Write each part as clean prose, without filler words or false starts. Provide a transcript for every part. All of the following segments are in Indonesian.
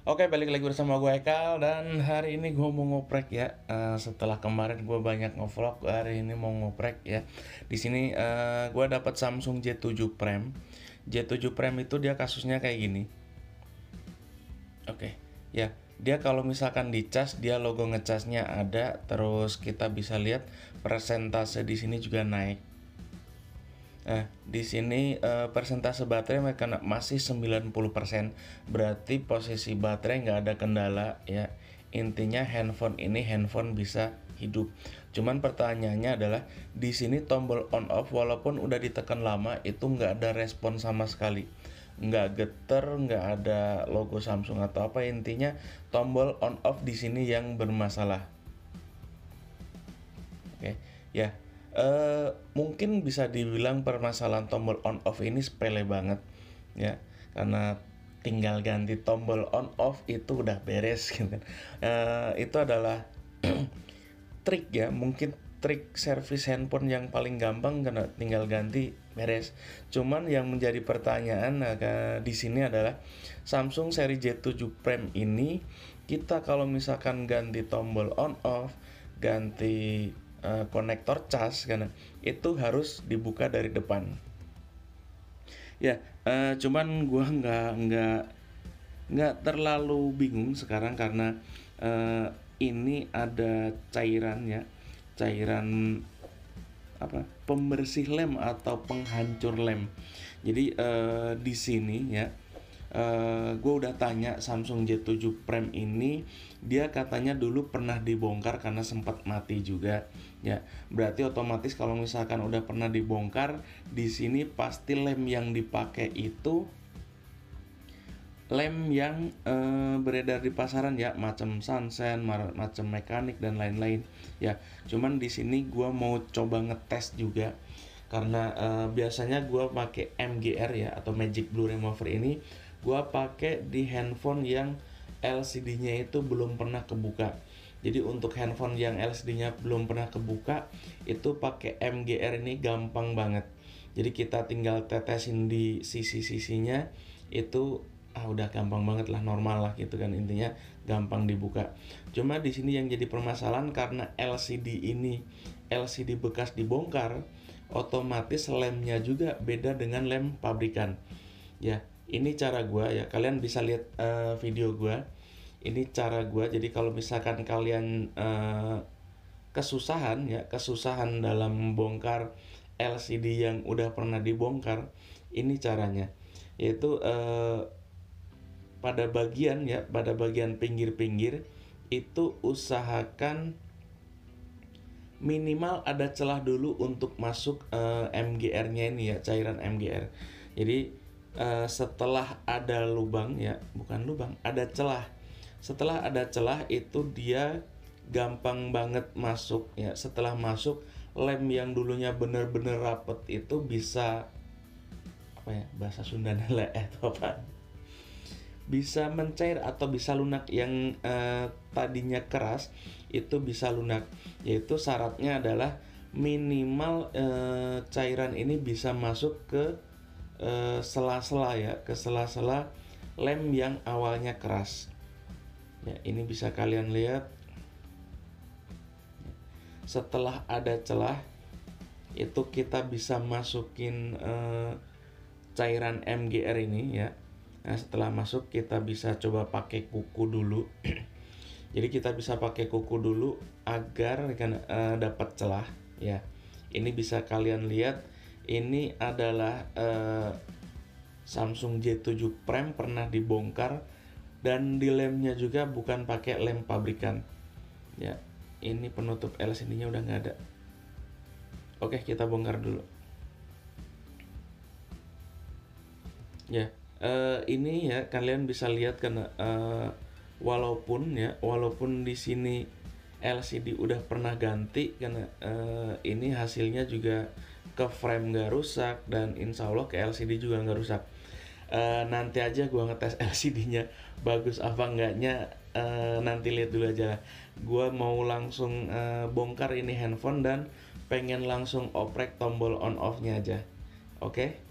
Oke, balik lagi bersama gue Ekal dan hari ini gue mau ngoprek ya. Setelah kemarin gue banyak ngevlog, hari ini mau ngoprek ya. Di sini gue dapat Samsung J7 Prime. J7 Prime itu dia kasusnya kayak gini. Oke, ya. Dia kalau misalkan dicas, dia logo ngecasnya ada, terus kita bisa lihat persentase di sini juga naik. Nah, di sini persentase baterai mereka masih 90%. Berarti posisi baterai nggak ada kendala ya. Intinya handphone ini handphone bisa hidup. Cuman pertanyaannya adalah di sini tombol on off walaupun udah ditekan lama itu nggak ada respon sama sekali. Nggak geter, nggak ada logo Samsung atau apa, intinya tombol on off di sini yang bermasalah. Oke, ya. Mungkin bisa dibilang permasalahan tombol on off ini sepele banget, ya, karena tinggal ganti tombol on off itu udah beres gitu kan. Itu adalah trik ya, mungkin trik servis handphone yang paling gampang karena tinggal ganti beres. Cuman yang menjadi pertanyaan di sini adalah Samsung seri J7 Prime ini kita kalau misalkan ganti tombol on off, ganti konektor cas karena itu harus dibuka dari depan. Ya, cuman gua nggak terlalu bingung sekarang karena ini ada cairan ya, cairan apa, pembersih lem atau penghancur lem. Jadi di sini ya, gue udah tanya Samsung J7 Prime ini, dia katanya dulu pernah dibongkar karena sempat mati juga ya. Berarti otomatis kalau misalkan udah pernah dibongkar, di sini pasti lem yang dipakai itu lem yang beredar di pasaran ya, macam Sunsen, macam mekanik dan lain-lain ya. Cuman di sini gua mau coba ngetes juga karena biasanya gua pakai MGR ya atau Magic Blue Remover ini gua pakai di handphone yang LCD-nya itu belum pernah kebuka. Jadi untuk handphone yang LCD-nya belum pernah kebuka itu pakai MGR ini gampang banget. Jadi kita tinggal tetesin di sisi-sisinya itu udah gampang banget lah, normal lah gitu kan, intinya gampang dibuka. Cuma di sini yang jadi permasalahan karena LCD bekas dibongkar, otomatis lemnya juga beda dengan lem pabrikan. Ya, ini cara gua ya, kalian bisa lihat video gua. Ini cara gua. Jadi kalau misalkan kalian kesusahan dalam bongkar LCD yang udah pernah dibongkar, ini caranya. Yaitu pada bagian pinggir-pinggir itu usahakan minimal ada celah dulu untuk masuk MGR-nya ini ya, cairan MGR. Jadi setelah ada lubang ya, bukan lubang, ada celah. Setelah ada celah itu dia gampang banget masuk ya. Setelah masuk, lem yang dulunya bener-bener rapet itu bisa apa ya, bahasa Sundanya atau apa, bisa mencair atau bisa lunak. Yang tadinya keras itu bisa lunak, yaitu syaratnya adalah minimal cairan ini bisa masuk ke sela-sela ya, ke sela-sela lem yang awalnya keras ya. Ini bisa kalian lihat, setelah ada celah itu kita bisa masukin cairan MGR ini ya. Nah, setelah masuk kita bisa coba pakai kuku dulu. Jadi kita bisa pakai kuku dulu agar dapat celah ya. Ini bisa kalian lihat, ini adalah Samsung J7 Prime pernah dibongkar dan di lemnya juga bukan pakai lem pabrikan ya. Ini penutup LCD-nya udah nggak ada. Oke, kita bongkar dulu ya. Ini ya kalian bisa lihat karena walaupun di sini LCD udah pernah ganti karena ini hasilnya juga ke frame nggak rusak dan insya Allah ke LCD juga nggak rusak. Nanti aja gua ngetes LCD-nya bagus apa enggaknya, nanti lihat dulu aja. Gua mau langsung bongkar ini handphone dan pengen langsung oprek tombol on off-nya aja. Oke.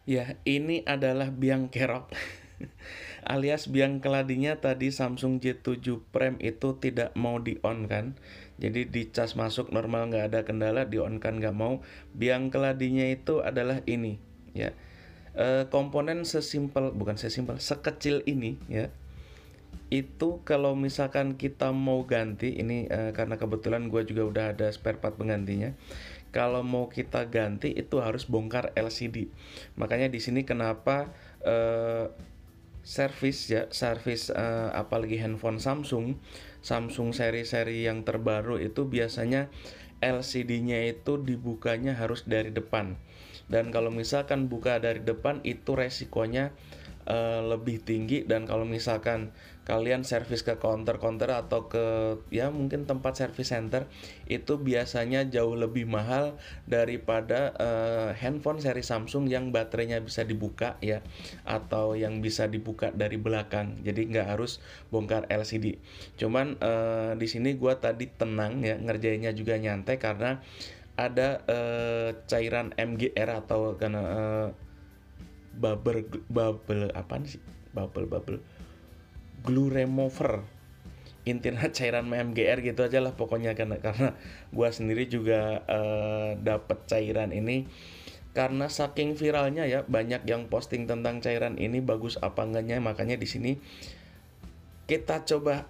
Ya, ini adalah biang kerok alias biang keladinya tadi Samsung J7 Prime itu tidak mau di-on kan. Jadi dicas masuk normal nggak ada kendala, di-on kan nggak mau. Biang keladinya itu adalah ini ya. Komponen sesimpel, bukan sesimpel, sekecil ini ya, itu kalau misalkan kita mau ganti ini karena kebetulan gue juga udah ada spare part penggantinya. Kalau mau kita ganti itu harus bongkar LCD. Makanya di sini kenapa servis ya, servis apalagi handphone Samsung seri-seri yang terbaru itu biasanya LCD-nya itu dibukanya harus dari depan. Dan kalau misalkan buka dari depan itu resikonya lebih tinggi, dan kalau misalkan kalian servis ke counter atau ke ya mungkin tempat service center itu biasanya jauh lebih mahal daripada handphone seri Samsung yang baterainya bisa dibuka ya, atau yang bisa dibuka dari belakang, jadi nggak harus bongkar LCD. Cuman di sini gue tadi tenang ya, ngerjainnya juga nyantai karena ada cairan MGR atau karena bubble apa sih, bubble glue remover, intinya cairan MGR gitu aja lah pokoknya, karena gua sendiri juga dapet cairan ini karena saking viralnya ya, banyak yang posting tentang cairan ini bagus apa enggaknya, makanya di sini kita coba.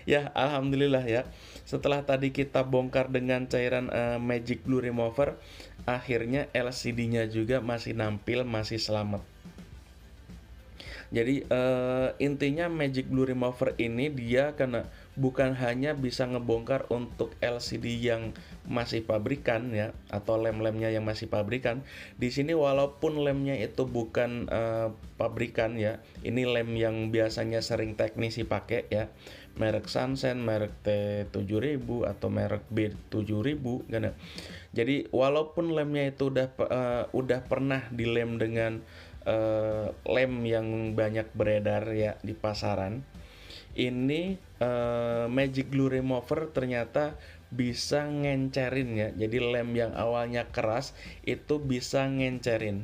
Ya alhamdulillah ya, setelah tadi kita bongkar dengan cairan Magic Blue Remover, akhirnya LCD-nya juga masih nampil, masih selamat. Jadi intinya Magic Blue Remover ini dia karena bukan hanya bisa ngebongkar untuk LCD yang masih pabrikan ya, atau lem-lemnya yang masih pabrikan. Di sini walaupun lemnya itu bukan pabrikan ya, ini lem yang biasanya sering teknisi pakai ya, merek Sansen, merek T7000 atau merek B7000 kan. Jadi walaupun lemnya itu udah pernah dilem dengan lem yang banyak beredar ya di pasaran, ini Magic Glue Remover ternyata bisa ngencerin ya. Jadi lem yang awalnya keras itu bisa ngencerin.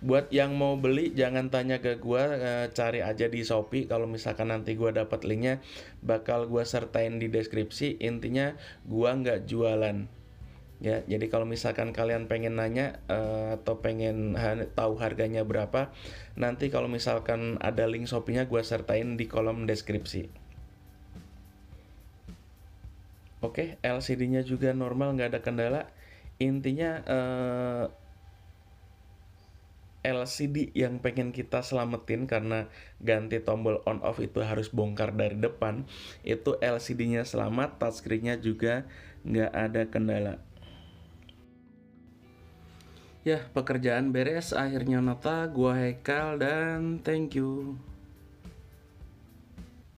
Buat yang mau beli jangan tanya ke gua, cari aja di Shopee. Kalau misalkan nanti gua dapat linknya bakal gua sertain di deskripsi. Intinya gua nggak jualan ya. Jadi kalau misalkan kalian pengen nanya atau pengen tahu harganya berapa, nanti kalau misalkan ada link Shopee-nya gue sertain di kolom deskripsi. Oke, LCD-nya juga normal, nggak ada kendala. Intinya LCD yang pengen kita selamatin karena ganti tombol on off itu harus bongkar dari depan, itu LCD-nya selamat, touchscreen-nya juga nggak ada kendala. Ya, pekerjaan beres, akhirnya nota, gua Hekal, dan thank you.